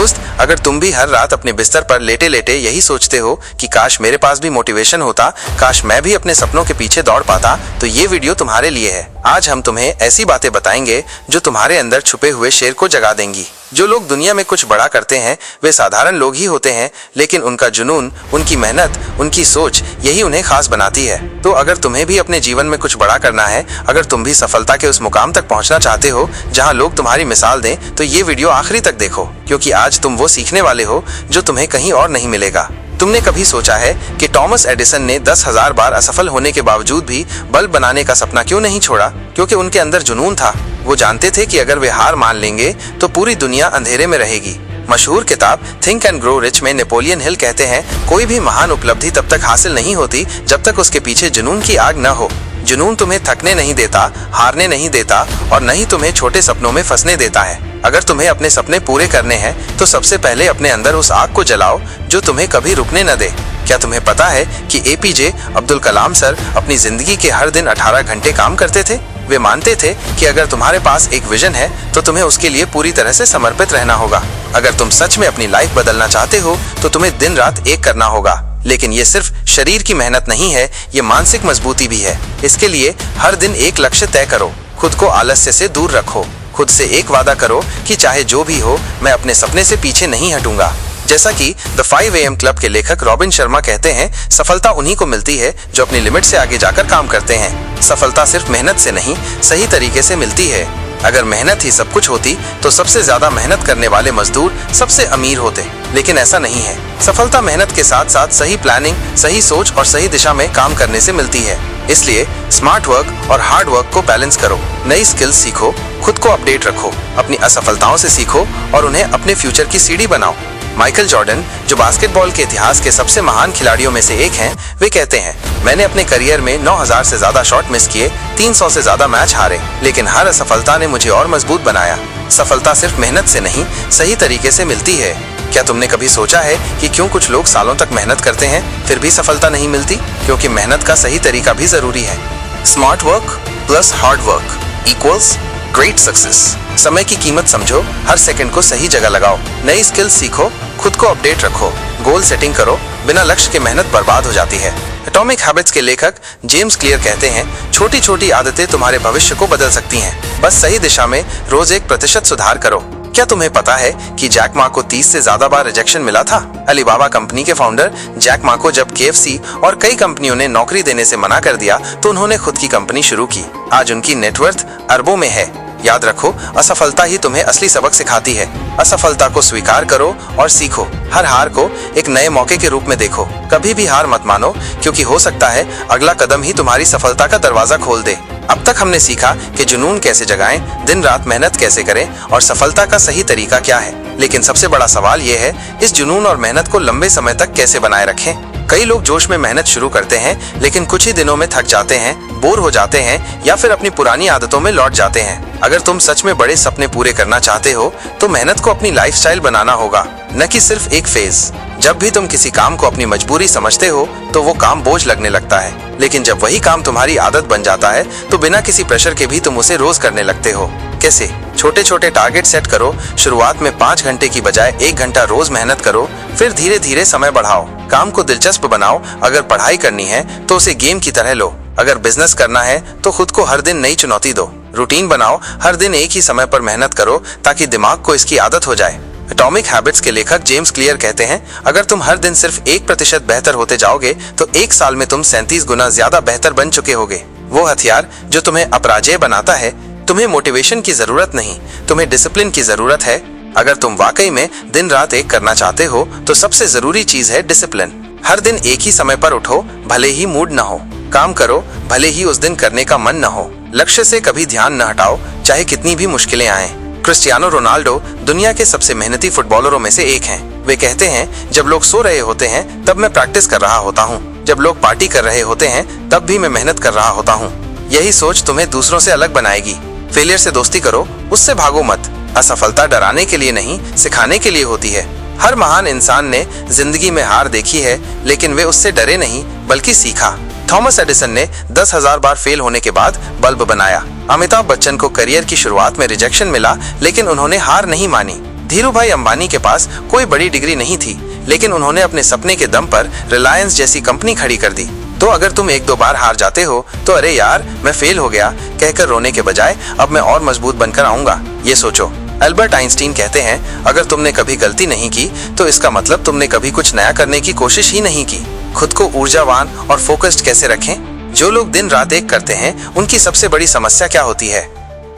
दोस्त, अगर तुम भी हर रात अपने बिस्तर पर लेटे लेटे यही सोचते हो कि काश मेरे पास भी मोटिवेशन होता, काश मैं भी अपने सपनों के पीछे दौड़ पाता, तो ये वीडियो तुम्हारे लिए है। आज हम तुम्हें ऐसी बातें बताएंगे जो तुम्हारे अंदर छुपे हुए शेर को जगा देंगी। जो लोग दुनिया में कुछ बड़ा करते हैं वे साधारण लोग ही होते हैं, लेकिन उनका जुनून, उनकी मेहनत, उनकी सोच यही उन्हें खास बनाती है। तो अगर तुम्हें भी अपने जीवन में कुछ बड़ा करना है, अगर तुम भी सफलता के उस मुकाम तक पहुंचना चाहते हो जहां लोग तुम्हारी मिसाल दें, तो ये वीडियो आखिरी तक देखो, क्योंकि आज तुम वो सीखने वाले हो जो तुम्हें कहीं और नहीं मिलेगा। तुमने कभी सोचा है कि टॉमस एडिसन ने 10,000 बार असफल होने के बावजूद भी बल्ब बनाने का सपना क्यों नहीं छोड़ा? क्योंकि उनके अंदर जुनून था। वो जानते थे कि अगर वे हार मान लेंगे तो पूरी दुनिया अंधेरे में रहेगी। मशहूर किताब थिंक एंड ग्रो रिच में नेपोलियन हिल कहते हैं, कोई भी महान उपलब्धि तब तक हासिल नहीं होती जब तक उसके पीछे जुनून की आग न हो। जुनून तुम्हें थकने नहीं देता, हारने नहीं देता और न ही तुम्हें छोटे सपनों में फंसने देता है। अगर तुम्हें अपने सपने पूरे करने हैं तो सबसे पहले अपने अंदर उस आग को जलाओ जो तुम्हें कभी रुकने न दे। क्या तुम्हें पता है कि एपीजे अब्दुल कलाम सर अपनी जिंदगी के हर दिन 18 घंटे काम करते थे? वे मानते थे कि अगर तुम्हारे पास एक विजन है तो तुम्हें उसके लिए पूरी तरह से समर्पित रहना होगा। अगर तुम सच में अपनी लाइफ बदलना चाहते हो तो तुम्हें दिन रात एक करना होगा। लेकिन ये सिर्फ शरीर की मेहनत नहीं है, ये मानसिक मजबूती भी है। इसके लिए हर दिन एक लक्ष्य तय करो, खुद को आलस्य से दूर रखो, खुद से एक वादा करो कि चाहे जो भी हो मैं अपने सपने से पीछे नहीं हटूंगा। जैसा कि द 5 AM क्लब के लेखक रॉबिन शर्मा कहते हैं, सफलता उन्हीं को मिलती है जो अपनी लिमिट से आगे जाकर काम करते हैं। सफलता सिर्फ मेहनत से नहीं, सही तरीके से मिलती है। अगर मेहनत ही सब कुछ होती तो सबसे ज्यादा मेहनत करने वाले मजदूर सबसे अमीर होते, लेकिन ऐसा नहीं है। सफलता मेहनत के साथ साथ सही प्लानिंग, सही सोच और सही दिशा में काम करने से मिलती है। इसलिए स्मार्ट वर्क और हार्ड वर्क को बैलेंस करो, नई स्किल्स सीखो, खुद को अपडेट रखो, अपनी असफलताओं से सीखो और उन्हें अपने फ्यूचर की सीढ़ी बनाओ। माइकल जॉर्डन, जो बास्केटबॉल के इतिहास के सबसे महान खिलाड़ियों में से एक हैं, वे कहते हैं, मैंने अपने करियर में 9,000 से ज्यादा शॉट मिस किए, 300 से ज्यादा मैच हारे, लेकिन हर असफलता ने मुझे और मजबूत बनाया। सफलता सिर्फ मेहनत से नहीं, सही तरीके से मिलती है। क्या तुमने कभी सोचा है कि क्यों कुछ लोग सालों तक मेहनत करते हैं फिर भी सफलता नहीं मिलती? क्योंकि मेहनत का सही तरीका भी जरूरी है। Smart work plus hard work equals great success. समय की कीमत समझो, हर सेकंड को सही जगह लगाओ, नई स्किल्स सीखो, खुद को अपडेट रखो, गोल सेटिंग करो, बिना लक्ष्य के मेहनत बर्बाद हो जाती है। एटॉमिक हैबिट्स के लेखक जेम्स क्लियर कहते हैं, छोटी छोटी आदतें तुम्हारे भविष्य को बदल सकती हैं, बस सही दिशा में रोज 1% सुधार करो। क्या तुम्हें पता है कि जैक मा को 30 से ज्यादा बार रिजेक्शन मिला था? अलीबाबा कंपनी के फाउंडर जैक मा को जब KFC और कई कंपनियों ने नौकरी देने से मना कर दिया तो उन्होंने खुद की कंपनी शुरू की। आज उनकी नेटवर्थ अरबों में है। याद रखो, असफलता ही तुम्हें असली सबक सिखाती है। असफलता को स्वीकार करो और सीखो। हर हार को एक नए मौके के रूप में देखो। कभी भी हार मत मानो, क्योंकि हो सकता है अगला कदम ही तुम्हारी सफलता का दरवाजा खोल दे। अब तक हमने सीखा कि जुनून कैसे जगाएं, दिन रात मेहनत कैसे करें और सफलता का सही तरीका क्या है। लेकिन सबसे बड़ा सवाल ये है, इस जुनून और मेहनत को लंबे समय तक कैसे बनाए रखें? कई लोग जोश में मेहनत शुरू करते हैं, लेकिन कुछ ही दिनों में थक जाते हैं, बोर हो जाते हैं या फिर अपनी पुरानी आदतों में लौट जाते हैं। अगर तुम सच में बड़े सपने पूरे करना चाहते हो तो मेहनत को अपनी लाइफस्टाइल बनाना होगा, न कि सिर्फ एक फेज। जब भी तुम किसी काम को अपनी मजबूरी समझते हो तो वो काम बोझ लगने लगता है, लेकिन जब वही काम तुम्हारी आदत बन जाता है तो बिना किसी प्रेशर के भी तुम उसे रोज करने लगते हो। कैसे? छोटे छोटे टारगेट सेट करो। शुरुआत में 5 घंटे की बजाय 1 घंटा रोज मेहनत करो, फिर धीरे धीरे समय बढ़ाओ। काम को दिलचस्प बनाओ। अगर पढ़ाई करनी है तो उसे गेम की तरह लो। अगर बिजनेस करना है तो खुद को हर दिन नई चुनौती दो। रूटीन बनाओ, हर दिन एक ही समय पर मेहनत करो ताकि दिमाग को इसकी आदत हो जाए। एटॉमिक हैबिट्स के लेखक जेम्स क्लियर कहते हैं, अगर तुम हर दिन सिर्फ 1% बेहतर होते जाओगे तो 1 साल में तुम 37 गुना ज्यादा बेहतर बन चुके होगे। वो हथियार जो तुम्हें अपराजेय बनाता है, तुम्हें मोटिवेशन की जरूरत नहीं, तुम्हें डिसिप्लिन की जरूरत है। अगर तुम वाकई में दिन रात एक करना चाहते हो तो सबसे जरूरी चीज है डिसिप्लिन। हर दिन एक ही समय पर उठो, भले ही मूड न हो। काम करो, भले ही उस दिन करने का मन न हो। लक्ष्य से कभी ध्यान न हटाओ, चाहे कितनी भी मुश्किलें आएं। क्रिस्टियानो रोनाल्डो दुनिया के सबसे मेहनती फुटबॉलरों में से एक हैं। वे कहते हैं, जब लोग सो रहे होते हैं तब मैं प्रैक्टिस कर रहा होता हूँ, जब लोग पार्टी कर रहे होते हैं तब भी मैं मेहनत कर रहा होता हूँ। यही सोच तुम्हें दूसरों से अलग बनाएगी। फेलियर से दोस्ती करो, उससे भागो मत। असफलता डराने के लिए नहीं, सिखाने के लिए होती है। हर महान इंसान ने जिंदगी में हार देखी है, लेकिन वे उससे डरे नहीं बल्कि सीखा। थॉमस एडिसन ने 10,000 बार फेल होने के बाद बल्ब बनाया। अमिताभ बच्चन को करियर की शुरुआत में रिजेक्शन मिला, लेकिन उन्होंने हार नहीं मानी। धीरू भाई अंबानी के पास कोई बड़ी डिग्री नहीं थी, लेकिन उन्होंने अपने सपने के दम पर रिलायंस जैसी कंपनी खड़ी कर दी। तो अगर तुम एक दो बार हार जाते हो तो अरे यार मैं फेल हो गया कहकर रोने के बजाय अब मैं और मजबूत बनकर आऊंगा, ये सोचो। अल्बर्ट आइंस्टीन कहते हैं, अगर तुमने कभी गलती नहीं की तो इसका मतलब तुमने कभी कुछ नया करने की कोशिश ही नहीं की। खुद को ऊर्जावान और फोकस्ड कैसे रखें? जो लोग दिन रात एक करते हैं उनकी सबसे बड़ी समस्या क्या होती है?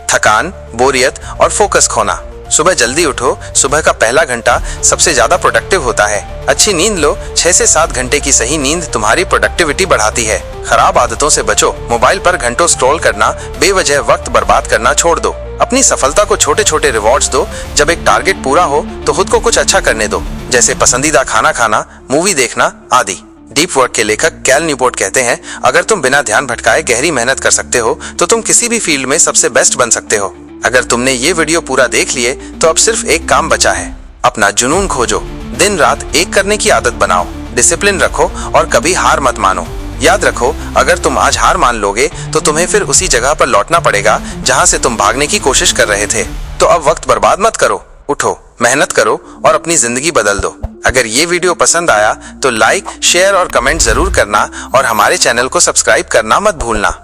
थकान, बोरियत और फोकस खोना। सुबह जल्दी उठो, सुबह का पहला घंटा सबसे ज्यादा प्रोडक्टिव होता है। अच्छी नींद लो, 6 से 7 घंटे की सही नींद तुम्हारी प्रोडक्टिविटी बढ़ाती है। खराब आदतों से बचो, मोबाइल पर घंटों स्क्रॉल करना, बेवजह वक्त बर्बाद करना छोड़ दो। अपनी सफलता को छोटे छोटे रिवॉर्ड्स दो। जब एक टारगेट पूरा हो तो खुद को कुछ अच्छा करने दो, जैसे पसंदीदा खाना खाना, मूवी देखना आदि। डीप वर्क के लेखक कैल न्यूपोर्ट कहते हैं, अगर तुम बिना ध्यान भटकाए गहरी मेहनत कर सकते हो तो तुम किसी भी फील्ड में सबसे बेस्ट बन सकते हो। अगर तुमने ये वीडियो पूरा देख लिए तो अब सिर्फ एक काम बचा है, अपना जुनून खोजो। दिन रात एक करने की आदत बनाओ, डिसिप्लिन रखो और कभी हार मत मानो। याद रखो, अगर तुम आज हार मान लोगे तो तुम्हें फिर उसी जगह पर लौटना पड़ेगा जहां से तुम भागने की कोशिश कर रहे थे। तो अब वक्त बर्बाद मत करो, उठो, मेहनत करो और अपनी जिंदगी बदल दो। अगर ये वीडियो पसंद आया तो लाइक, शेयर और कमेंट जरूर करना और हमारे चैनल को सब्सक्राइब करना मत भूलना।